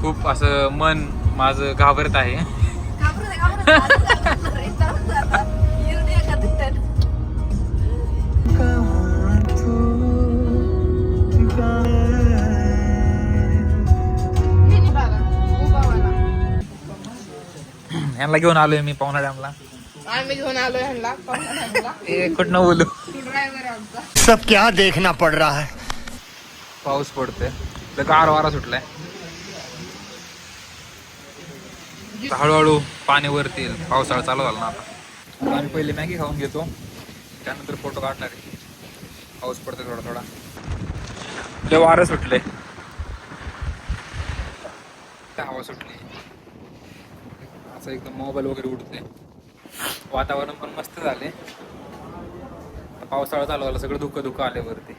खूप असं मन माझं घाबरत आहे. यांना घेऊन आलोय मी पवना डॅमला. आम्ही घेऊन आलोय ह्यांना पवना डॅमला. कुठनं बोलू. ड्रायव्हर आमचा. सब क्या देखना पड़ रहा है. पाऊस पडतोय, गार वारा सुटलाय. हळूहळू पाणी वरती येईल, पावसाळा चालू झाला ना आता. आम्ही पहिले मॅगी खाऊन घेतो, त्यानंतर फोटो काढणार आहे. पाऊस पडतोय थोडा थोडा, लय वारं सुटले, हवा सुटली, असं एकदम मोबाईल वगैरे उडते. वातावरण पण मस्त झाले. पावसाळा चालू झाला, सगळं धुकं आले वरती.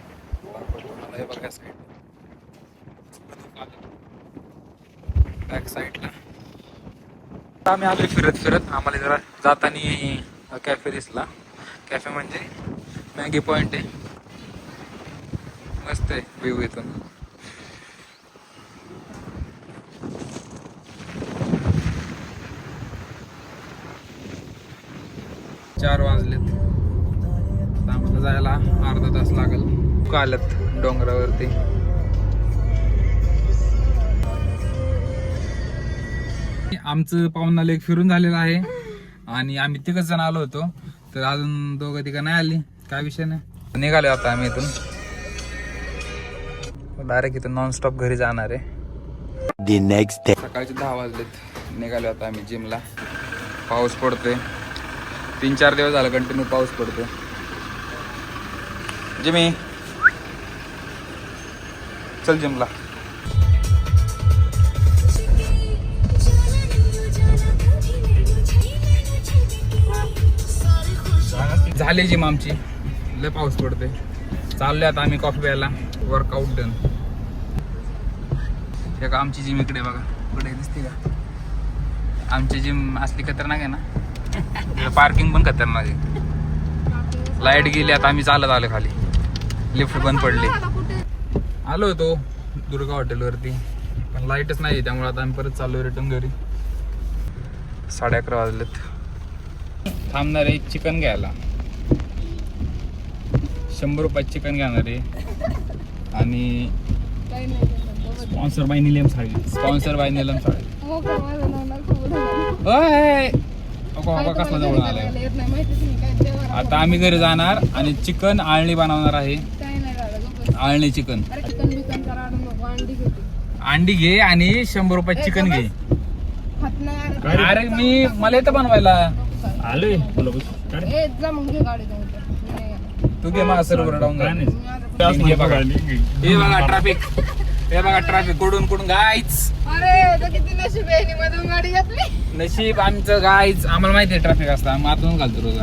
हे बघा साईड बॅक साईडला आम्ही आलोय फिरत फिरत. आम्हाला जरा जाताना कॅफे दिसला. कॅफे म्हणजे मॅगी पॉइंट आहे, मस्त आहे व्ह्यू इथून. चार वाजलेत, आम्हाला जायला अर्धा तास लागेल. आलत डोंगरावरती. आमचं पावना लेक फिरून झालेलं आहे आणि आम्ही तिघच जण आलो होतो, तर अजून दोघं तिघं नाही आली. काय विषय नाही, निघालो आता आम्ही इथून. डायरेक्ट इथून नॉनस्टॉप घरी जाणार आहे. सकाळचे 10 वाजलेत, निघालो आता आम्ही जिमला. पाऊस पडतोय, 3-4 दिवस झाला कंटिन्यू पाऊस पडतोय. जिमी चल जिमला. झाली जिम आमची, लय पाऊस पडतोय. चाललोय आता आम्ही कॉफी प्यायला. Workout done. एक आमची जिम इकडे बघा, इकडे दिसते का? आमची जिम असली खतरनाक आहे ना, पार्किंग पण खतरनाक आहे. लाईट गेली, आता आम्ही चालत आलो खाली, लिफ्ट बंद पडली. आलो होतो दुर्गा हॉटेलवरती, पण लाईटच नाही, त्यामुळे आता आम्ही परत चाललो रिटर्न घरी. 11:30 वाजलेत. थांबणार आहे चिकन घ्यायला. 100 रुपयात चिकन घेणार आहे. आणि sponsor by Neelam sari. Sponsor by Neelam sari. कसला जवळ आलाय. आता आम्ही घरी जाणार आणि चिकन आळणी बनवणार आहे. आळणी चिकन. अंडी घे आणि 100 रुपयात चिकन घे. अरे मला येतं बनवायला. आलोय तू घे मला सर्वर डाऊन. हे बघा ट्रॅफिक, हे बघा ट्रॅफिक कुठून गाईच. नशीब आमचं गाईच, आम्हाला माहिती आहे ट्रॅफिक असतं, मग आतून घालतो रोज.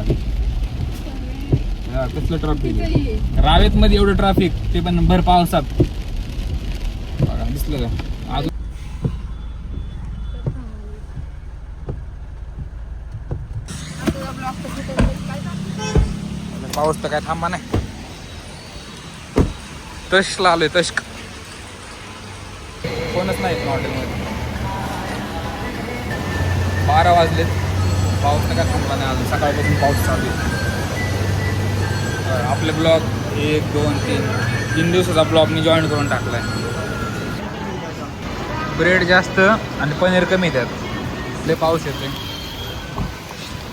कसलं ट्रॅफिक रावेत मध्ये, एवढं ट्रॅफिक, ते पण भर पावसात. बघा दिसलं का? अजून पाऊस तर काय थांबा नाही. तशला आलोय, तश्क. कोणच नाही हॉटेलमध्ये. 12 वाजलेत, पाऊस तर काय थांबला नाही अजून. सकाळपासून पाऊस चालू आहे. आपले ब्लॉग 1, 2, 3 दिवसाचा ब्लॉग मी जॉईन करून टाकलाय. ब्रेड जास्त आणि पनीर कमी त्यात. लय पाऊस येतोय.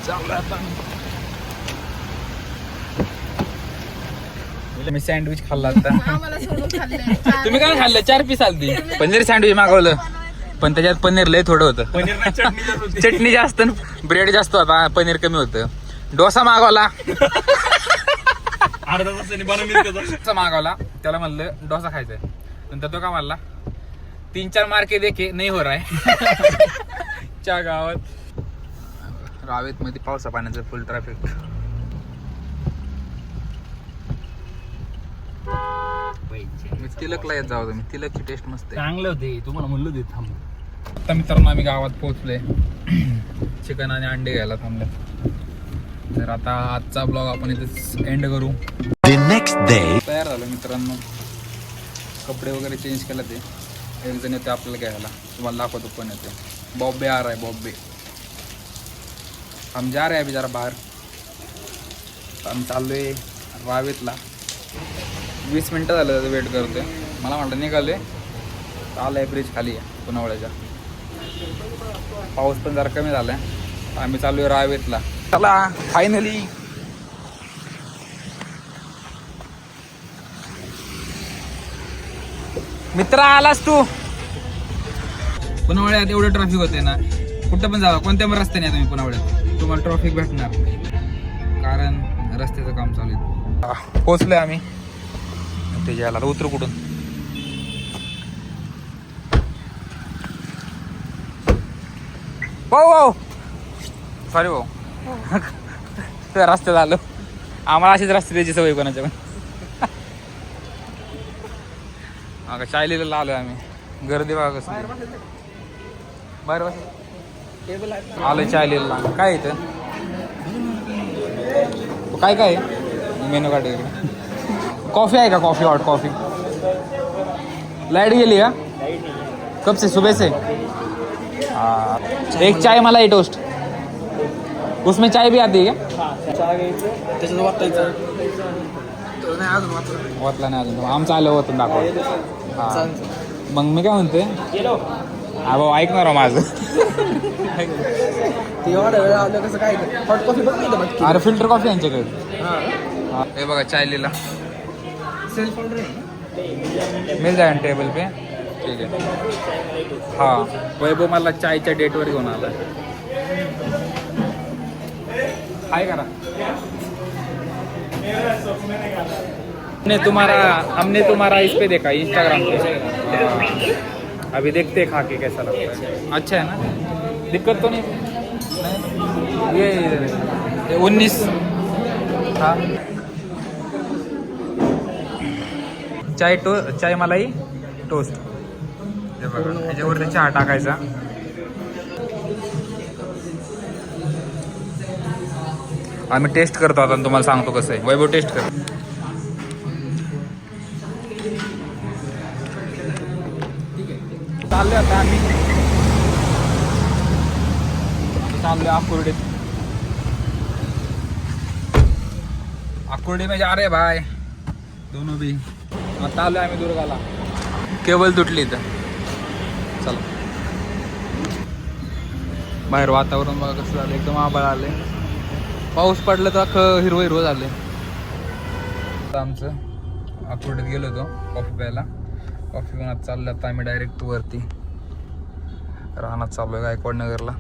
चालू आता मी सँडविच खाल्ला आता. तुम्ही काय खाल्लं? 4 पीस आलती. पनीर सँडविच मागवलं, पण त्याच्यात पनीर लय थोडं होतं. चटणी जास्त, ब्रेड जास्त होता, पनीर कमी होतं. डोसा मागवला, मागवला. त्याला म्हणलं डोसा खायचाय, नंतर तो का म्हणला 3-4 मार्के देखे नाही हो रहा च्या गावात. रावेत मध्ये पावसा पाण्याचं फुल ट्रॅफिक. मी तिलकला येत जाऊ. मी तिलकची टेस्ट मस्त आहे. चांगले होते, तुम्हाला म्हणलं होते थांब. आता मित्रांनो आम्ही गावात पोहोचलोय. चिकन आणि अंडे घ्यायला थांबले. तर आता आजचा ब्लॉग आपण इथेच एंड करू. The next day. तयार झालो मित्रांनो, कपडे वगैरे चेंज केला ते. एक जण येते आपल्याला घ्यायला, तुम्हाला दाखवतो पण येते. बॉम्बे आ रहा है, बॉम्बे. हम जा रहे हैं अभी जरा बाहेर. आम्ही चाललो आहे रावेतला. 20 मिनटं झालं वेट करतोय. मला म्हटलं निघाले, आलं आहे ब्रिज खाली आहे पुनावळ्याच्या. पाऊस पण जरा कमी झाला आहे. आम्ही चालू आहे रावेतला. चला फायनली. मित्र आलास तू. पुनावळ्यात एवढं ट्रॅफिक होते ना, कुठं पण जावा, कोणत्या पण रस्त्याने या तुम्ही पुनावळ्यात, तुम्हाला ट्रॅफिक भेटणार, कारण रस्त्याचं काम चालू आहे. पोचलोय आम्ही. ते जायला उतरू कुठून. भाऊ सॉरी भाऊ, त्या रस्त्यात आलो. आम्हाला अशीच रस्ते द्यायची सवय कोणाच्या पण. चायलीला आलोय आम्ही. गर्दी बघा कसं बाहेर बस आलोय चायलीला. काय इथं काय काय मेनू कार्ड इकडे. कॉफी आहे का? Coffee, hot coffee. लाइट गेली का? कब से? सुबह से. हाँ, एक चाय मलाई टोस्ट. उसमें चाय भी आती है क्या? वतला नाही अजून. आमचं आलं होतं दाखव. हां मग मी काय म्हणते, हा भाऊ ऐकणार हो माझं. अरे फिल्टर कॉफी यांच्याकडे. हे बघा चायलीला मिल जाए टेबल पे. ठीक आहे. हां वैभव मला चायच्या डेटवर घेऊन आला आहे करा. हमने तुम्हारा इस पे देखा इंस्टाग्राम पे. अभी देखते खा के कैसा लगता है. अच्छा है ना, दिक्कत तो नहीं. ये 19. हाँ चाय मलाई टोस्ट. हे बघा याच्यावरती चहा टाकायचा. आम्ही टेस्ट करतो आता, तुम्हाला सांगतो कसं आहे. वैभव टेस्ट कर. चाललोय आता आम्ही. चाललोय आकुर्डीत. आकुर्डी में जा रहे भाई दोनों भी. आता आलोय आम्ही दुर्गाला. केबल तुटली इथं. चला बाहेर वातावरण बघा कसं झालं. एकदम आभाळ आले. पाऊस पडला तर अख्खं हिरवं हिरवं झालं. आमचं आकुर्डीत गेलो होतो कॉफी प्यायला. कॉफी पिऊन चाललं आता आम्ही डायरेक्ट वरती राहण्यात चालू आहे गायकवाड नगरला.